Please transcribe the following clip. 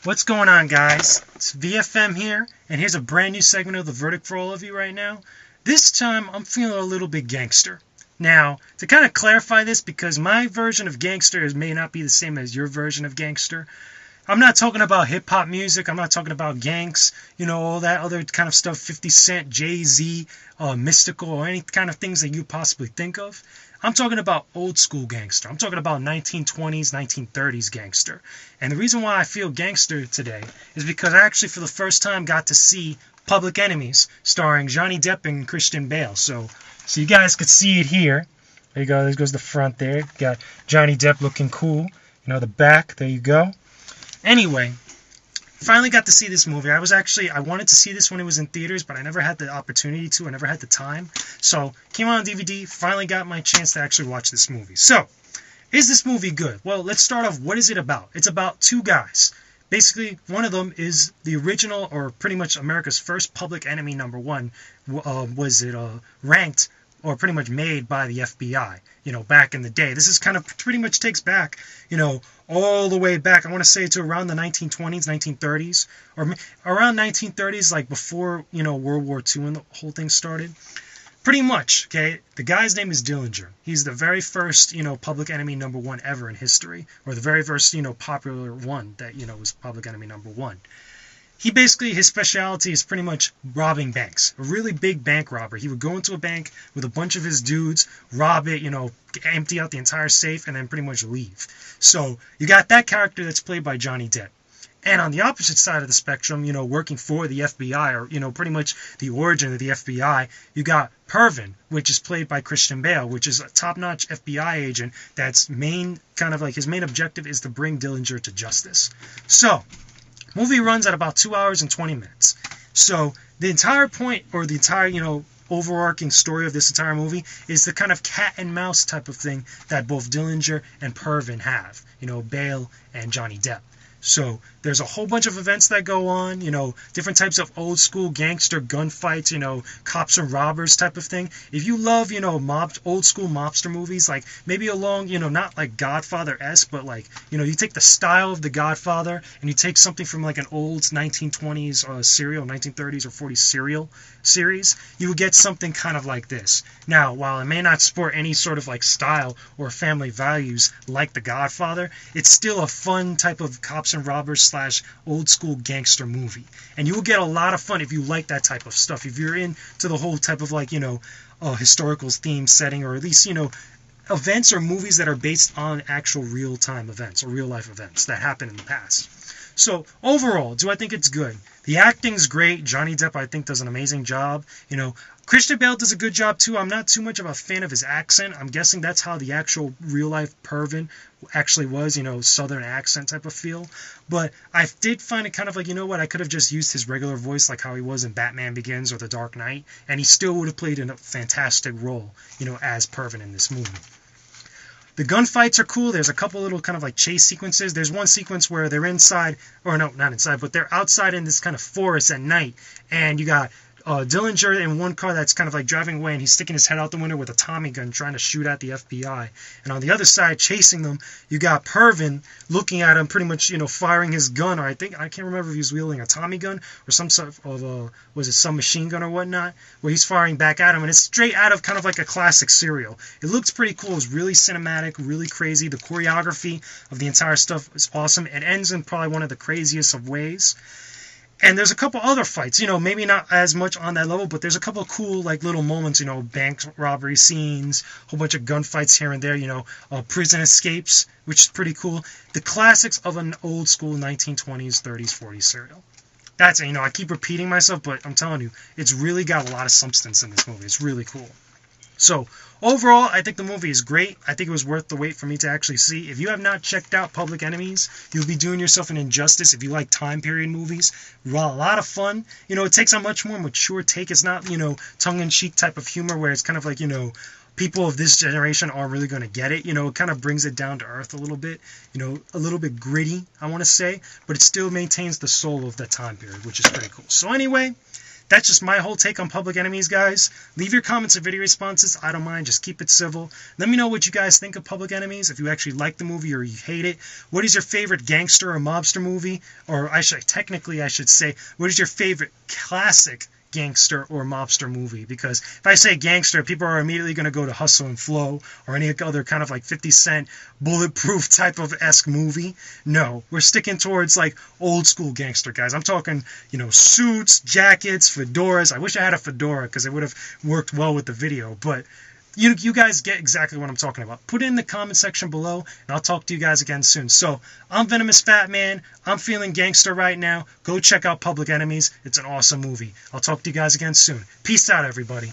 What's going on, guys? It's VFM here, and here's a brand new segment of The Verdict for all of you right now. This time, I'm feeling a little bit gangster. Now, to kind of clarify this, because my version of gangster may not be the same as your version of gangster, I'm not talking about hip-hop music, I'm not talking about gangs, all that other kind of stuff, 50 Cent, Jay-Z, Mystical, or any kind of things that you possibly think of. I'm talking about old school gangster. I'm talking about 1920s, 1930s gangster. And the reason why I feel gangster today is because I actually for the first time got to see Public Enemies starring Johnny Depp and Christain Bale. So you guys could see it here. There you go. There goes the front there. Got Johnny Depp looking cool. The back. There you go. Anyway, finally got to see this movie. I wanted to see this when it was in theaters, but I never had the opportunity to. I never had the time. So, came out on DVD, finally got my chance to actually watch this movie. So, is this movie good? Well, let's start off. What is it about? It's about two guys. Basically, one of them is the original, or pretty much America's first Public Enemy #1, ranked, or pretty much made by the FBI, back in the day. This is kind of pretty much takes back, all the way back, I want to say to around the 1920s, 1930s, or around 1930s, like before, World War II when the whole thing started. Pretty much, okay? The guy's name is Dillinger. He's the very first, Public Enemy #1 ever in history, or the very first, popular one that, was Public Enemy #1. He basically, his specialty is pretty much robbing banks. A really big bank robber. He would go into a bank with a bunch of his dudes, rob it, empty out the entire safe, and then pretty much leave. So, you got that character that's played by Johnny Depp. And on the opposite side of the spectrum, working for the FBI, or, pretty much the origin of the FBI, you got Pervin, which is played by Christain Bale, which is a top-notch FBI agent that's his main objective is to bring Dillinger to justice. So, movie runs at about 2 hours and 20 minutes. So the entire point, or the entire, overarching story of this entire movie is the kind of cat and mouse type of thing that both Dillinger and Pervin have. Bale and Johnny Depp. So there's a whole bunch of events that go on, different types of old school gangster gunfights, cops and robbers type of thing. If you love, old school mobster movies, like maybe along, not like Godfather-esque, but like, you take the style of The Godfather and you take something from like an old 1920s serial, 1930s or 40s serial series, you will get something kind of like this. Now, while it may not sport any sort of like style or family values like The Godfather, it's still a fun type of cops and robbers / old school gangster movie, and you will get a lot of fun if you like that type of stuff, if you're into the whole type of like historical theme setting, or at least events or movies that are based on actual real-time events or real-life events that happened in the past. So overall, do I think it's good? The acting's great. Johnny Depp, I think, does an amazing job. Christian Bale does a good job too. I'm not too much of a fan of his accent. I'm guessing that's how the actual real-life Pervin actually was, southern accent type of feel. But I did find it kind of like, I could have just used his regular voice like how he was in Batman Begins or The Dark Knight, and he still would have played a fantastic role, as Pervin in this movie. The gunfights are cool. There's a couple little kind of like chase sequences. There's one sequence where they're inside, or no, not inside, but they're outside in this kind of forest at night, and you got Dillinger in one car that's kind of like driving away, and he's sticking his head out the window with a Tommy gun trying to shoot at the FBI. And on the other side, chasing them, you got Pervin looking at him, pretty much, firing his gun, or I can't remember if he was wielding a Tommy gun or some sort of, was it some machine gun or whatnot, where he's firing back at him, and it's straight out of kind of like a classic serial. It looks pretty cool. It's really cinematic, really crazy. The choreography of the entire stuff is awesome. It ends in probably one of the craziest of ways. And there's a couple other fights, maybe not as much on that level, but there's a couple of cool, like, little moments, bank robbery scenes, a whole bunch of gunfights here and there, prison escapes, which is pretty cool. The classics of an old school 1920s, 30s, 40s serial. That's it, I keep repeating myself, but I'm telling you, it's really got a lot of substance in this movie. It's really cool. So, overall, I think the movie is great. I think it was worth the wait for me to actually see. If you have not checked out Public Enemies, you'll be doing yourself an injustice if you like time period movies. A lot of fun. It takes a much more mature take. It's not, tongue-in-cheek type of humor where it's kind of like, people of this generation aren't really going to get it. It kind of brings it down to earth a little bit. A little bit gritty, I want to say. But it still maintains the soul of that time period, which is pretty cool. So anyway, that's just my whole take on Public Enemies, guys. Leave your comments and video responses. I don't mind. Just keep it civil. Let me know what you guys think of Public Enemies, if you actually like the movie or you hate it. What is your favorite gangster or mobster movie? Or I should say, what is your favorite classic gangster or mobster movie? Because if I say gangster, people are immediately going to go to Hustle and Flow or any other kind of like 50 Cent bulletproof type of esque movie. No, we're sticking towards like old school gangster, guys. I'm talking, suits, jackets, fedoras. I wish I had a fedora because it would have worked well with the video, but you guys get exactly what I'm talking about. Put it in the comment section below, and I'll talk to you guys again soon. So, I'm Venomousfatman. I'm feeling gangster right now. Go check out Public Enemies. It's an awesome movie. I'll talk to you guys again soon. Peace out, everybody.